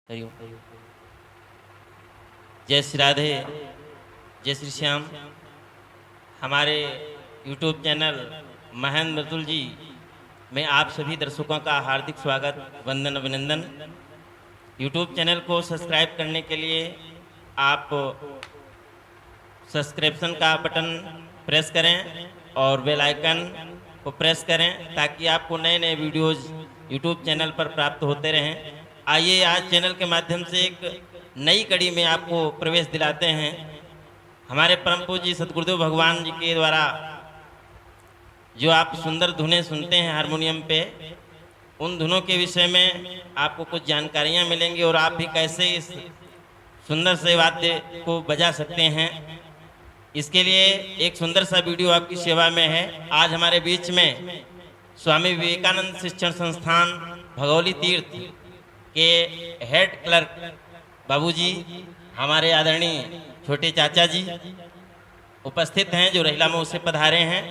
हरिओम। जय श्री राधे, जय श्री श्याम। हमारे YouTube चैनल महेंद्र मृदुल जी में आप सभी दर्शकों का हार्दिक स्वागत, वंदन, अभिनंदन। YouTube चैनल को सब्सक्राइब करने के लिए आप सब्सक्रिप्शन का बटन प्रेस करें और बेल आइकन को प्रेस करें ताकि आपको नए नए वीडियोज़ YouTube चैनल पर प्राप्त होते रहें। आइए आज चैनल के माध्यम से एक नई कड़ी में आपको प्रवेश दिलाते हैं। हमारे परम पूज्य सतगुरुदेव भगवान जी के द्वारा जो आप सुंदर धुनें सुनते हैं हारमोनियम पे, उन धुनों के विषय में आपको कुछ जानकारियां मिलेंगी और आप भी कैसे इस सुंदर से वाद्य को बजा सकते हैं, इसके लिए एक सुंदर सा वीडियो आपकी सेवा में है। आज हमारे बीच में स्वामी विवेकानंद शिक्षण संस्थान भगौली तीर्थ के हेड क्लर्क बाबूजी, हमारे आदरणीय छोटे चाचा जी उपस्थित हैं जो रहिला मऊ से पधारे हैं।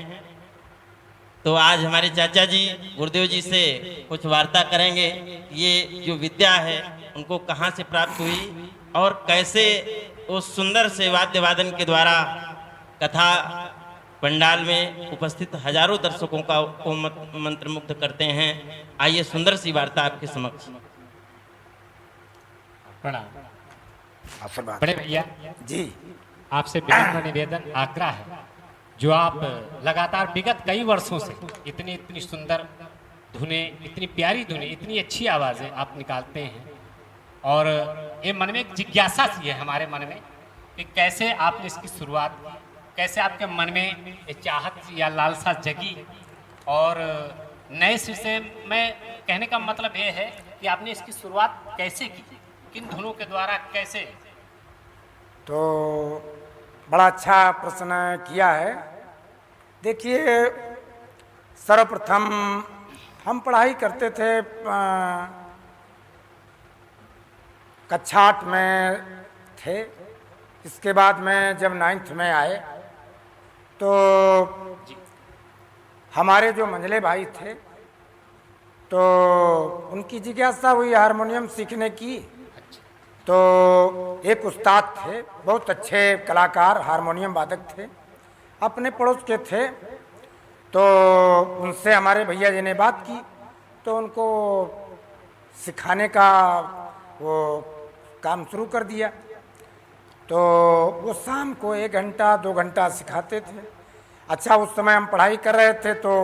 तो आज हमारे चाचा जी गुरुदेव जी से कुछ वार्ता करेंगे। ये जो विद्या है उनको कहाँ से प्राप्त हुई और कैसे उस सुंदर से वाद्य वादन के द्वारा कथा पंडाल में उपस्थित हजारों दर्शकों को मंत्रमुग्ध करते हैं। आइए सुंदर सी वार्ता आपके समक्ष। प्रणाम। बड़े भैया जी, आपसे विनम्र निवेदन आग्रह है, जो आप लगातार विगत कई वर्षों से इतनी इतनी सुंदर धुनें, इतनी प्यारी धुनें, इतनी अच्छी आवाज़ें आप निकालते हैं, और ये मन में एक जिज्ञासा सी है हमारे मन में कि कैसे आपने इसकी शुरुआत की, कैसे आपके मन में ये चाहत या लालसा जगी, और नए सिर से मैं कहने का मतलब ये है कि आपने इसकी शुरुआत कैसे की, किन धुनों के द्वारा, कैसे? तो बड़ा अच्छा प्रश्न किया है। देखिए, सर्वप्रथम हम पढ़ाई करते थे, कक्षा 8 में थे। इसके बाद में जब 9th में आए तो हमारे जो मंझले भाई थे तो उनकी जिज्ञासा हुई हारमोनियम सीखने की। तो एक उस्ताद थे, बहुत अच्छे कलाकार, हारमोनियम वादक थे, अपने पड़ोस के थे। तो उनसे हमारे भैया जी ने बात की तो उनको सिखाने का वो काम शुरू कर दिया। तो वो शाम को 1 घंटा 2 घंटा सिखाते थे। अच्छा, उस समय हम पढ़ाई कर रहे थे तो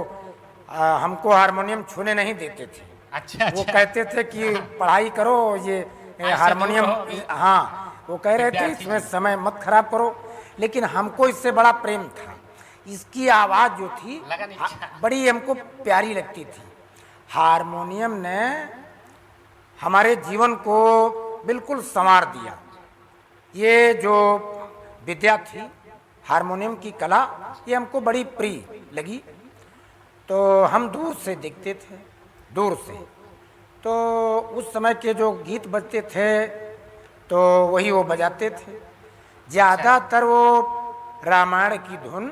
हमको हारमोनियम छूने नहीं देते थे। अच्छा। वो कहते थे कि पढ़ाई करो, ये हारमोनियम, हाँ, वो कह रहे थे इसमें समय मत खराब करो। लेकिन हमको इससे बड़ा प्रेम था। इसकी आवाज़ जो थी बड़ी हमको प्यारी लगती थी। हारमोनियम ने हमारे जीवन को बिल्कुल संवार दिया। ये जो विद्या थी, हारमोनियम की कला, ये हमको बड़ी प्रिय लगी। तो हम दूर से देखते थे, दूर से। तो उस समय के जो गीत बजते थे तो वही वो बजाते थे। ज़्यादातर वो रामायण की धुन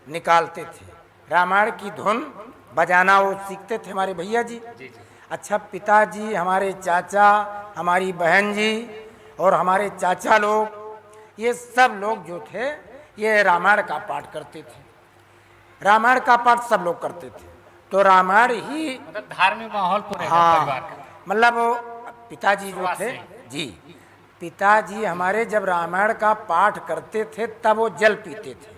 निकालते थे। रामायण की धुन बजाना वो सीखते थे हमारे भैया जी। अच्छा, पिताजी, हमारे चाचा, हमारी बहन जी और हमारे चाचा लोग, ये सब लोग जो थे ये रामायण का पाठ करते थे। रामायण का पाठ सब लोग करते थे। तो रामायण ही मतलब धार्मिक माहौल पूरे हाँ, परिवार का। मतलब पिताजी जो थे जी, पिताजी हमारे जब रामायण का पाठ करते थे तब वो जल पीते थे।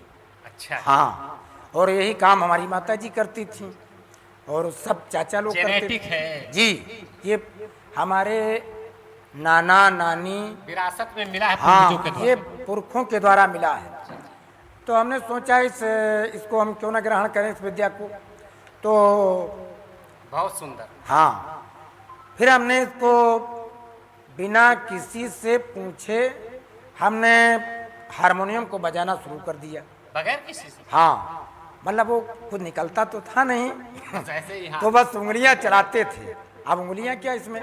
अच्छा। हाँ, और यही काम हमारी माता जी करती थी और सब चाचा लोग करते थे। है जी, ये हमारे नाना नानी विरासत में मिला है हाँ, के ये द्वारा। पुरखों के द्वारा मिला है। तो हमने सोचा इसको हम क्यों न ग्रहण करें, इस विद्या को। तो बहुत सुंदर। हाँ, फिर हमने इसको बिना किसी से पूछे हमने हारमोनियम को बजाना शुरू कर दिया, बगैर किसी से। हाँ, मतलब वो खुद निकलता तो था नहीं ऐसे ही, हाँ। तो बस उंगलियां चलाते थे। अब उंगलियां क्या इसमें,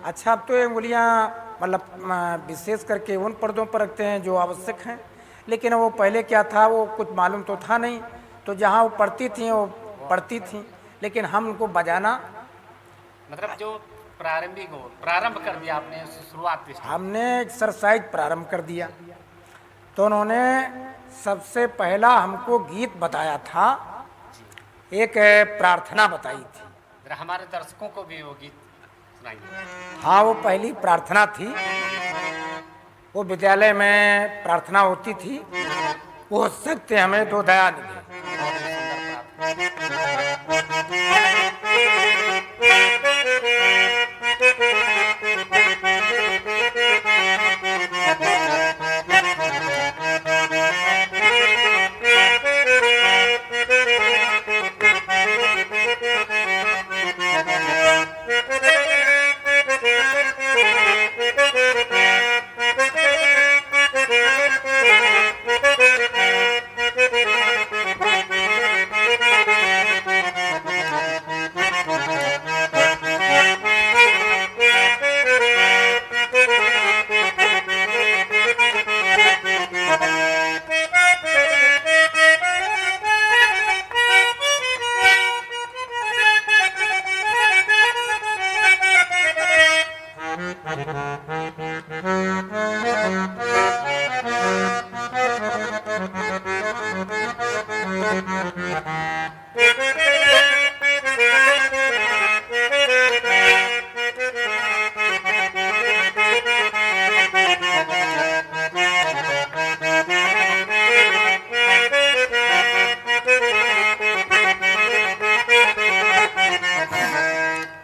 अच्छा, अब तो ये उंगलियां मतलब विशेष करके उन पर्दों पर रखते हैं जो आवश्यक हैं। लेकिन वो पहले क्या था वो कुछ मालूम तो था नहीं। तो जहाँ वो पढ़ती थी वो पड़ती थी, लेकिन हम उनको बजाना मतलब जो प्रारंभिक हो, प्रारंभ कर दिया आपने शुरुआत से। हमने एक्सरसाइज प्रारंभ कर दिया। तो उन्होंने सबसे पहला हमको गीत बताया था, एक प्रार्थना बताई थी। जरा हमारे दर्शकों को भी वो गीत सुनाइए। हाँ, वो पहली प्रार्थना थी। वो विद्यालय में प्रार्थना होती थी, वो सत्य हमें दो दया निधि।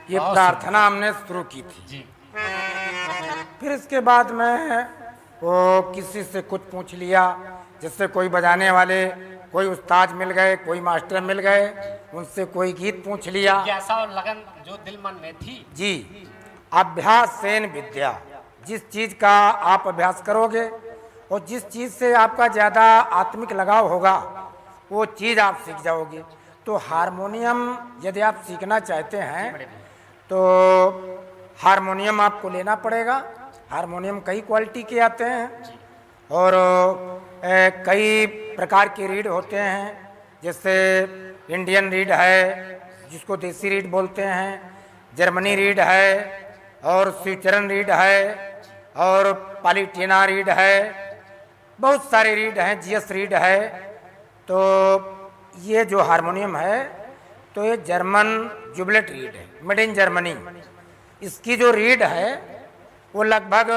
ये प्रार्थना हमने शुरू की थी जी। फिर इसके बाद में वो किसी से कुछ पूछ लिया, जिससे कोई बजाने वाले, कोई उस्ताद मिल गए, कोई मास्टर मिल गए, उनसे कोई गीत पूछ लिया। जिज्ञासा और लगन जो दिल मन में थी। जी, अभ्यास सेन विद्या। जिस चीज का आप अभ्यास करोगे और जिस चीज से आपका ज्यादा आत्मिक लगाव होगा, वो चीज आप सीख जाओगे। तो हारमोनियम यदि आप सीखना चाहते हैं तो हारमोनियम आपको लेना पड़ेगा। हारमोनियम कई क्वालिटी के आते हैं और कई प्रकार के रीड होते हैं, जैसे इंडियन रीड है जिसको देसी रीड बोलते हैं, जर्मनी रीड है और स्विट्जरलैंड रीड है और पालिटीना रीड है, बहुत सारे रीड हैं, जीएस रीड है। तो ये जो हारमोनियम है तो ये जर्मन जुबलेट रीड है, मेड इन जर्मनी। इसकी जो रीड है वो लगभग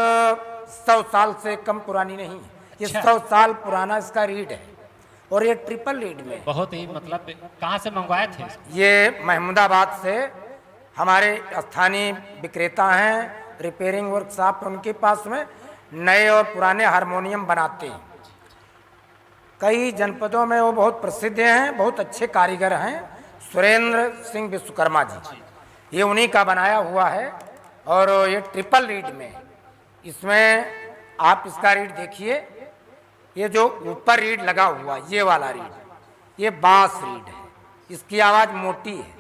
100 साल से कम पुरानी नहीं है, ये 100 साल पुराना इसका रीड है और ये ट्रिपल रीड में। बहुत ही मतलब कहाँ से मंगवाए थे? ये महमूदाबाद से हमारे स्थानीय विक्रेता हैं, रिपेयरिंग वर्कशॉप, उनके पास में नए और पुराने हारमोनियम बनाते हैं। कई जनपदों में वो बहुत प्रसिद्ध हैं, बहुत अच्छे कारीगर हैं। सुरेंद्र सिंह विश्वकर्मा जी, ये उन्हीं का बनाया हुआ है और ये ट्रिपल रीड में। इसमें आप इसका रीड देखिए, ये जो ऊपर रीड लगा हुआ ये वाला रीड, ये बांस रीड है, इसकी आवाज़ मोटी है।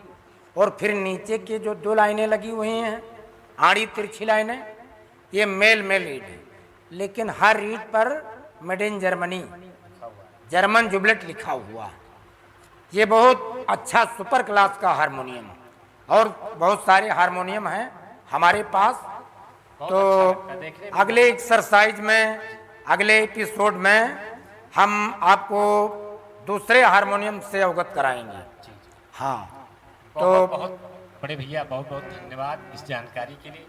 और फिर नीचे के जो 2 लाइनें लगी हुई हैं, आड़ी तिरछी लाइनें, ये मेल रीड है। लेकिन हर रीड पर मेड इन जर्मनी, जर्मन जुबलेट लिखा हुआ है। ये बहुत अच्छा सुपर क्लास का हारमोनियम है और बहुत सारे हारमोनियम हैं हमारे पास। तो अगले एक्सरसाइज में, अगले एपिसोड में हम आपको दूसरे हारमोनियम से अवगत कराएंगे। हाँ, तो बहुत बड़े भैया, बहुत बहुत धन्यवाद इस जानकारी के लिए।